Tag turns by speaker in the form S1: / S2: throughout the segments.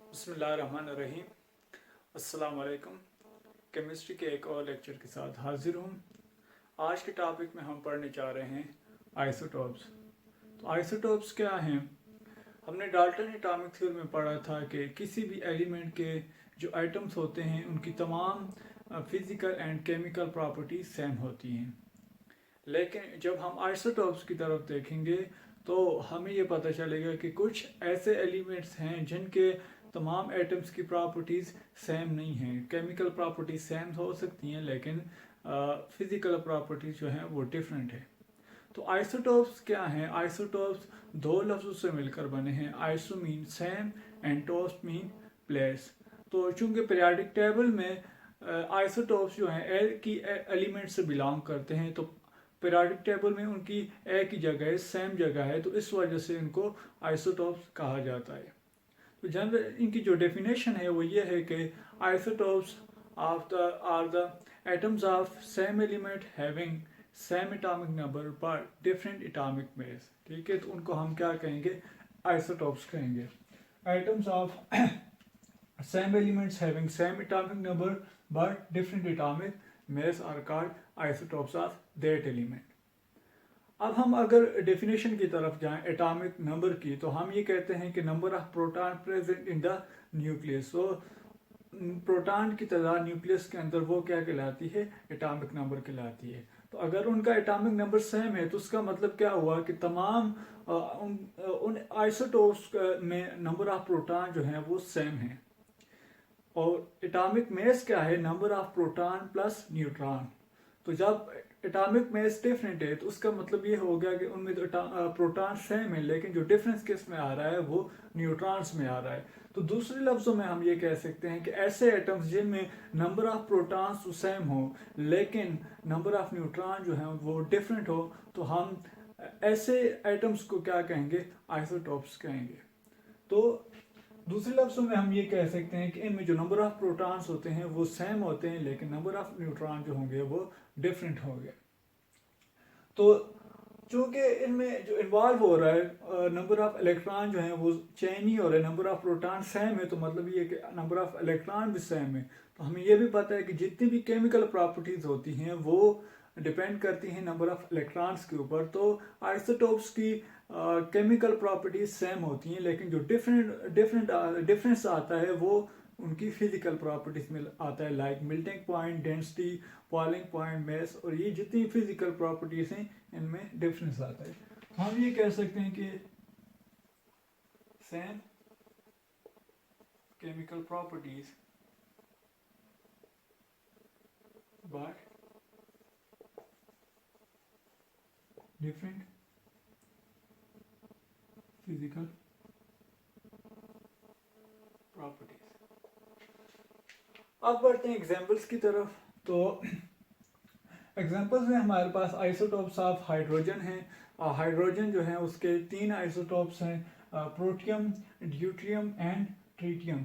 S1: बिस्मिल्लाहिर्रहमानिर्रहीम। अस्सलाम वालेकुम। केमिस्ट्री के एक और लेक्चर के साथ हाजिर हूँ। आज के टॉपिक में हम पढ़ने जा रहे हैं आइसोटोप्स। तो आइसोटोप्स क्या हैं? हमने डाल्टन एटॉमिक थ्योरी में पढ़ा था कि किसी भी एलिमेंट के जो आइटम्स होते हैं उनकी तमाम physical and chemical properties same होती हैं। लेकिन जब हम आइसोटोप्स की तरफ देखेंगे तो हमें ये पता चलेगा कि कुछ ऐसे एलिमेंट्स हैं जिनके तमाम एटम्स की प्रॉपर्टीज़ सेम नहीं हैं। केमिकल प्रॉपर्टीज सेम हो सकती हैं लेकिन फिजिकल प्रॉपर्टीज जो हैं वो डिफरेंट है। तो आइसोटोप्स क्या हैं? आइसोटोप्स दो लफ्ज़ों से मिलकर बने हैं। Iso mean same and topes mean place. तो चूंकि पीरियोडिक टेबल में आइसोटोप्स जो हैं एक ही एलिमेंट से बिलोंग करते हैं, तो पीरियोडिक टेबल में उनकी एक ही जगह है, सेम जगह है, तो इस वजह से इनको आइसोटोप्स कहा जाता है। तो जनरल इनकी जो डेफिनेशन है वो ये है कि isotopes of the are the atoms of same element having same atomic number पर डिफरेंट एटॉमिक मास। ठीक है, तो उनको हम क्या कहेंगे? आइसोटोप्स कहेंगे। Atoms of same elements having same atomic number but different atomic mass are called isotopes of that element. अब हम अगर डेफिनेशन की तरफ जाएं एटॉमिक नंबर की, तो हम ये कहते हैं कि number of proton present in the nucleus. So proton की तादाद न्यूक्लियस के अंदर वो क्या कहलाती है? एटॉमिक नंबर कहलाती है। तो अगर उनका एटॉमिक नंबर सेम है तो उसका मतलब क्या हुआ कि तमाम उन आइसोटोप्स में नंबर ऑफ प्रोटॉन जो हैं वो सेम हैं। और एटॉमिक मास क्या है? Number of proton plus neutron. तो जब एटॉमिक मास डिफरेंट है तो उसका मतलब ये हो गया कि उनमें तो प्रोटॉन सेम है लेकिन जो डिफरेंस किस में आ रहा है वो न्यूट्रॉन्स में आ रहा है। तो दूसरे लफ्ज़ों में हम ये कह सकते हैं कि ऐसे एटम्स जिनमें नंबर ऑफ प्रोटॉन्स तो सेम हो लेकिन नंबर ऑफ न्यूट्रॉन जो है वो डिफरेंट हो, तो हम ऐसे एटम्स को क्या कहेंगे? आइसोटोप्स कहेंगे। तो दूसरे लफ्ज़ों में हम ये कह सकते हैं कि इनमें जो नंबर ऑफ प्रोटॉन्स होते हैं वो सेम होते हैं लेकिन नंबर ऑफ न्यूट्रॉन जो होंगे वो डिफरेंट होंगे। तो चूंकि इनमें जो इन्वॉल्व हो रहा है नंबर ऑफ इलेक्ट्रॉन जो है वो चेंज नहीं हो रहा है, नंबर ऑफ प्रोटॉन सेम है, तो मतलब ये कि नंबर ऑफ इलेक्ट्रॉन भी सेम है। तो हमें ये भी पता है कि जितनी भी केमिकल प्रॉपर्टीज होती हैं वो डिपेंड करती हैं नंबर ऑफ इलेक्ट्रॉन्स के ऊपर। तो आइसोटोप्स की केमिकल प्रॉपर्टीज सेम होती हैं लेकिन जो डिफरेंस आता है वो उनकी फिजिकल प्रॉपर्टीज में आता है, like melting point, density, boiling point, mass, और ये जितनी फिजिकल प्रॉपर्टीज हैं इनमें डिफरेंस आता है। तो हम ये कह सकते हैं कि same chemical properties but different physical properties. अब बढ़ते हैं एग्जांपल्स की तरफ। तो एग्जांपल्स में हमारे पास आइसोटोप्स ऑफ हाइड्रोजन हैं। हाइड्रोजन जो है उसके तीन आइसोटोप्स हैं, प्रोटियम, ड्यूट्रियम एंड ट्रीटियम।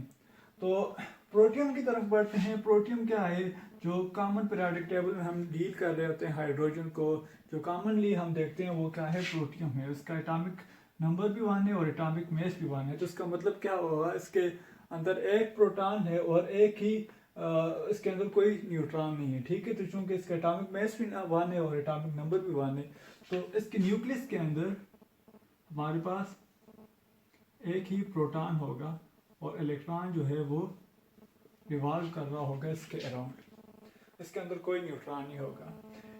S1: तो प्रोटियम की तरफ बढ़ते हैं। प्रोटियम क्या है? जो कॉमन पीरियोडिक टेबल में हम डील कर रहे होते हैं हाइड्रोजन को, जो कॉमनली हम देखते हैं वो क्या है? प्रोटियम है। उसका एटॉमिक नंबर भी 1 है और एटॉमिक मास भी 1 है। तो इसका मतलब क्या होगा? इसके अंदर एक प्रोटॉन है और एक ही इसके अंदर कोई न्यूट्रॉन नहीं है। ठीक है, तो चूंकि इसका एटॉमिक मास भी 1 है और एटॉमिक नंबर भी 1 है, तो इसके न्यूक्लियस के अंदर हमारे पास एक ही प्रोटॉन होगा और इलेक्ट्रॉन जो है वो रिवॉल्व कर रहा होगा इसके अराउंड। इसके अंदर कोई न्यूट्रॉन नहीं होगा।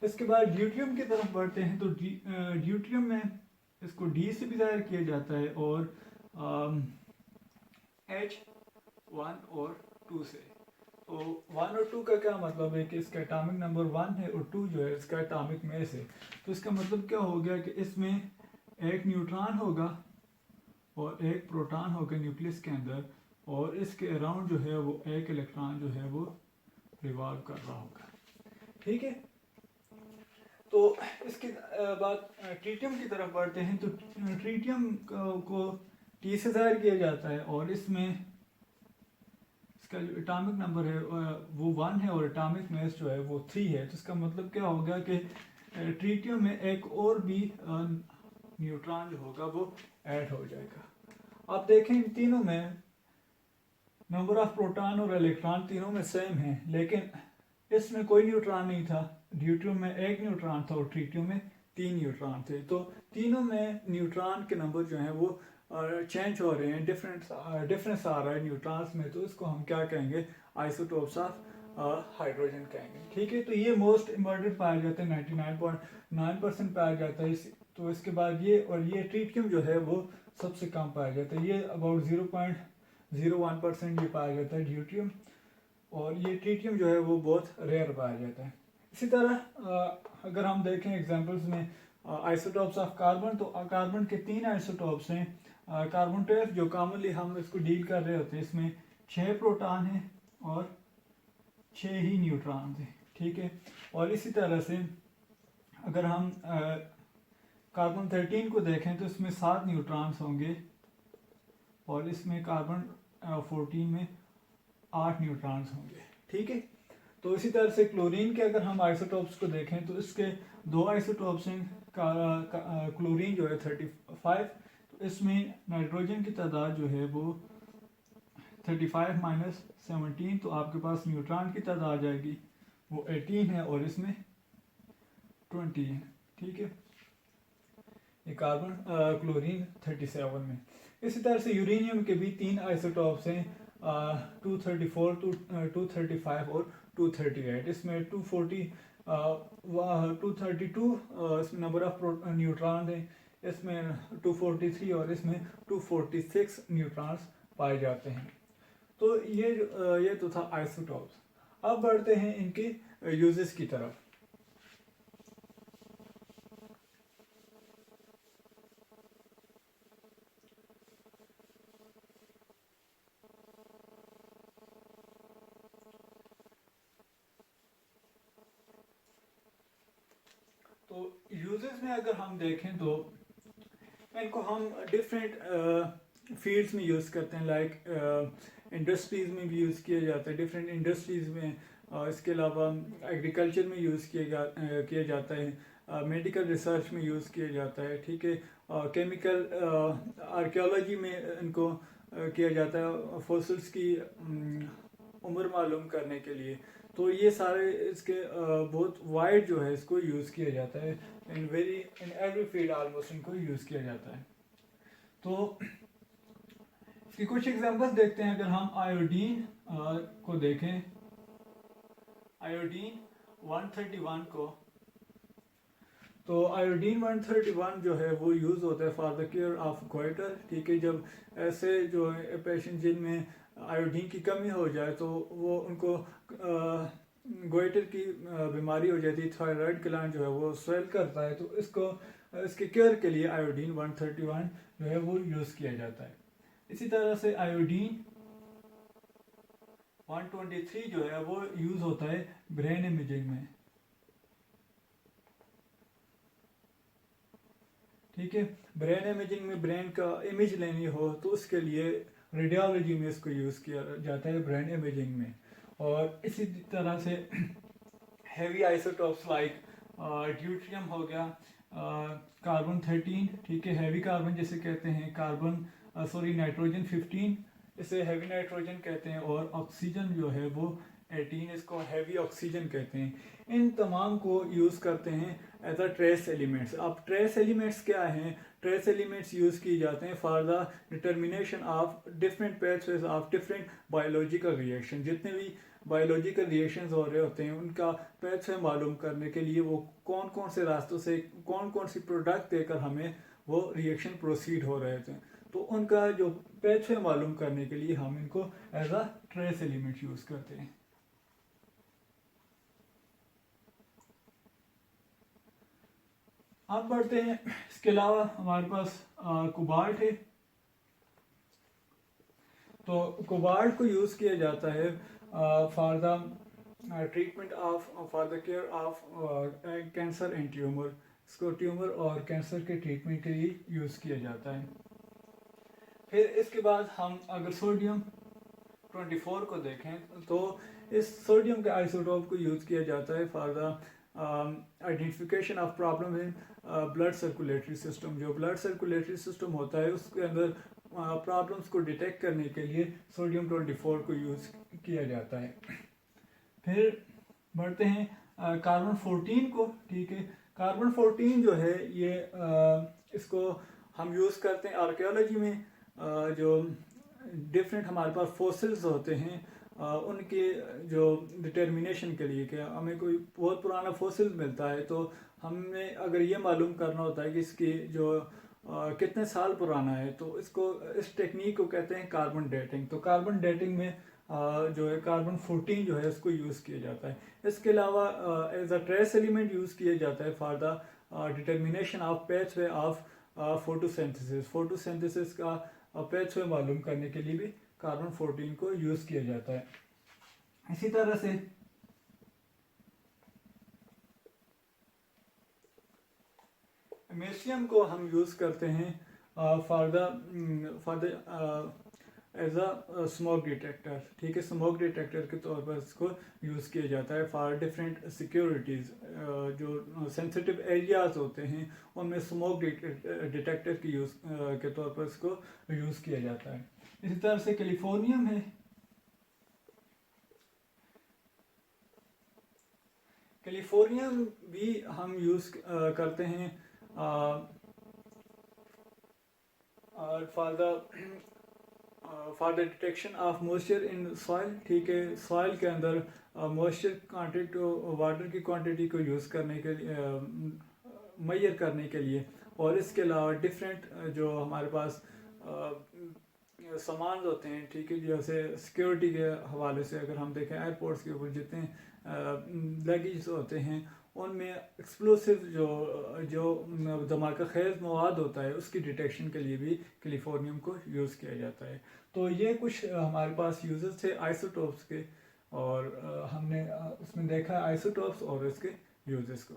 S1: इसके बाद ड्यूट्रियम की तरफ बढ़ते हैं। तो ड्यूट्रियम में इसको डी से भी जाहिर किया जाता है और H1 और 2 से। तो 1 और 2 का क्या मतलब है कि इसका एटॉमिक नंबर 1 है और 2 जो है इसका एटॉमिक मास है। तो इसका मतलब क्या हो गया कि इसमें एक न्यूट्रॉन होगा और एक प्रोटॉन होगा न्यूक्लियस के अंदर, और इसके अराउंड जो है वो एक इलेक्ट्रॉन जो है वो रिवॉल्व कर रहा होगा। ठीक है, तो इसके बाद ट्रीटियम की तरफ बढ़ते हैं। तो ट्रीटियम को टी से जाहिर किया जाता है और इसमें इसका जो एटॉमिक नंबर है वो 1 है और एटॉमिक मास जो है वो 3 है। तो इसका मतलब क्या होगा कि ट्रीटियम में एक और भी न्यूट्रॉन जो होगा वो ऐड हो जाएगा। आप देखें इन तीनों में नंबर ऑफ प्रोटॉन और इलेक्ट्रॉन तीनों में सेम है, लेकिन इसमें कोई न्यूट्रॉन नहीं था। ड्यूट्रियम में एक न्यूट्रॉन था और ट्रिटियम में 3 न्यूट्रॉन थे। तो तीनों में न्यूट्रॉन के नंबर जो हैं वो चेंज हो रहे हैं, डिफरेंस आ रहा है न्यूट्रॉन्स में। तो इसको हम क्या कहेंगे, आइसोटोप्स ऑफ हाइड्रोजन कहेंगे। ठीक है, तो ये मोस्ट इम्पॉर्टेंट पाया जाता है, 99.9% पाया जाता है। तो इसके बाद ये और ये ट्रिटियम जो है वो सबसे कम पाया जाता है, ये अबाउट 0.01% ये पाया जाता है ड्यूट्रियम। और ये ट्रिटियम जो है वो बहुत रेयर पाया जाता है। इसी तरह अगर हम देखें एग्जांपल्स में आइसोटोप्स ऑफ कार्बन, तो कार्बन के 3 आइसोटोप्स हैं। कार्बन 12 जो कॉमनली हम इसको डील कर रहे होते हैं, इसमें 6 प्रोटॉन हैं और 6 ही न्यूट्रॉन हैं। ठीक है, और इसी तरह से अगर हम कार्बन 13 को देखें तो इसमें 7 न्यूट्रॉन्स होंगे और इसमें कार्बन 14 में 8 न्यूट्रॉन्स होंगे। ठीक है, तो इसी तरह से क्लोरीन के अगर हम आइसोटोप्स को देखें तो इसके 2 आइसोटोप्स हैं। क्लोरीन जो है 35, तो इसमें नाइट्रोजन की तादाद जो है वो 35 माइनस 17, तो आपके पास न्यूट्रॉन की तादाद आ जाएगी वो 18 है और इसमें 20 है। ठीक है, ये कार्बन क्लोरीन 37 में। इसी तरह से यूरेनियम के भी 3 आइसोटोप्स हैं, 234, 235 और 238। इसमें 232 इसमें नंबर ऑफ न्यूट्रॉन है, इसमें 243 और इसमें 246 न्यूट्रॉन्स पाए जाते हैं। तो ये तो था आइसोटोप्स। अब बढ़ते हैं इनके यूजेस की तरफ। तो यूजेस में अगर हम देखें तो इनको हम डिफरेंट फील्ड्स में यूज़ करते हैं, लाइक इंडस्ट्रीज़ में भी यूज़ किया जाता है, डिफरेंट इंडस्ट्रीज़ में। इसके अलावा एग्रीकल्चर में यूज़ किया जाता है, मेडिकल रिसर्च में यूज़ किया जाता है। ठीक है, केमिकल आर्कियोलॉजी में इनको किया जाता है, फॉसिल्स की उम्र मालूम करने के लिए। तो ये सारे इसके बहुत वाइड जो है इसको यूज़ किया जाता है, इन एवरी फील्ड ऑलमोस्ट इनको यूज़ किया जाता है। तो इसकी कुछ एग्जांपल्स देखते हैं। अगर हम आयोडीन को देखें, आयोडीन 131 को, तो आयोडीन 131 जो है वो यूज़ होता है for the care of goitre. ठीक है, जब ऐसे जो पेशेंट जिनमें आयोडीन की कमी हो जाए तो वो उनको गोइटर की बीमारी हो जाती है, थायराइड ग्लैंड जो है वो स्वेल करता है, तो इसके केयर के लिए आयोडीन 131 जो है वो यूज़ किया जाता है। इसी तरह से आयोडीन 123 जो है वो यूज़ होता है ब्रेन इमेजिंग में। ठीक है, ब्रेन इमेजिंग में ब्रेन का इमेज लेनी हो तो उसके लिए रेडियोलॉजी में इसको यूज़ किया जाता है, ब्रेन इमेजिंग में। और इसी तरह से हैवी आइसोटोप्स लाइक ड्यूट्रियम हो गया, कार्बन 13, ठीक है, हैवी कार्बन जिसे कहते हैं, नाइट्रोजन 15, इसे हैवी नाइट्रोजन कहते हैं, और ऑक्सीजन जो है वो 18, इसको हैवी ऑक्सीजन कहते हैं। इन तमाम को यूज़ करते हैं एज अ ट्रेस एलिमेंट्स। अब ट्रेस एलिमेंट्स क्या हैं? ट्रेस एलिमेंट्स यूज़ किए जाते हैं for the determination of different pathways of different biological reaction. जितने भी बायोलॉजिकल रिएक्शंस हो रहे होते हैं उनका पेथवे मालूम करने के लिए वो कौन कौन से रास्तों से कौन कौन सी प्रोडक्ट देकर हमें वो रिएक्शन प्रोसीड हो रहे थे, तो उनका जो पेथवे मालूम करने के लिए हम इनको as a trace element use करते हैं। अब बढ़ते हैं, इसके अलावा हमारे पास कोबाल्ट है। तो कोबाल्ट को यूज़ किया जाता है for the treatment of for the care of cancer and tumour. इसको ट्यूमर और कैंसर के ट्रीटमेंट के लिए यूज़ किया जाता है। फिर इसके बाद हम अगर सोडियम 24 को देखें तो इस सोडियम के आइसोटोप को यूज़ किया जाता है for the identification of problem in blood circulatory system. जो ब्लड सर्कुलेटरी सिस्टम होता है उसके अंदर प्रॉब्लम्स को डिटेक्ट करने के लिए सोडियम 24 को यूज़ किया जाता है। फिर बढ़ते हैं कार्बन 14 को। ठीक है, कार्बन 14 जो है ये इसको हम यूज़ करते हैं आर्कियोलॉजी में। जो डिफरेंट हमारे पास फोसिल्स होते हैं उनके जो डिटर्मिनेशन के लिए, कि हमें कोई बहुत पुराना फोसिल मिलता है तो हमें अगर ये मालूम करना होता है कि इसकी जो कितने साल पुराना है, तो इसको इस टेक्निक को कहते हैं कार्बन डेटिंग। तो कार्बन डेटिंग में जो है कार्बन 14 जो है उसको यूज़ किया जाता है। इसके अलावा as a trace element use किया जाता है for the determination of pathway of photosynthesis. Photosynthesis का पेथवे मालूम करने के लिए भी कार्बन 14 को यूज़ किया जाता है। इसी तरह से एमेसियम को हम यूज़ करते हैं for the as a smoke detector. ठीक है, स्मोक डिटेक्टर के तौर पर इसको यूज़ किया जाता है फॉर डिफरेंट सिक्योरिटीज़। जो सेंसिटिव एरियाज होते हैं उनमें स्मोक डिटेक्टर की यूज़ के तौर पर इसको यूज़ किया जाता है। इसी तरह से कैलिफोर्नियम है। कैलिफोर्नियम भी हम यूज़ करते हैं for the detection of moisture in soil. ठीक है, सॉइल के अंदर मॉइस्चर क्वांटिटी, वाटर की क्वांटिटी को यूज़ करने के लिए, मेजर करने के लिए। और इसके अलावा डिफरेंट जो हमारे पास सामान होते हैं, ठीक है, जैसे सिक्योरिटी के हवाले से अगर हम देखें एयरपोर्ट्स के ऊपर जितने लगेज होते हैं उनमें एक्सप्लोसिव जो जो धमाका खेज मवाद होता है उसकी डिटेक्शन के लिए भी कैलिफोर्नियम को यूज़ किया जाता है। तो ये कुछ हमारे पास यूजेस थे आइसोटोप्स के, और हमने उसमें देखा आइसोटोप्स और इसके यूजेस को।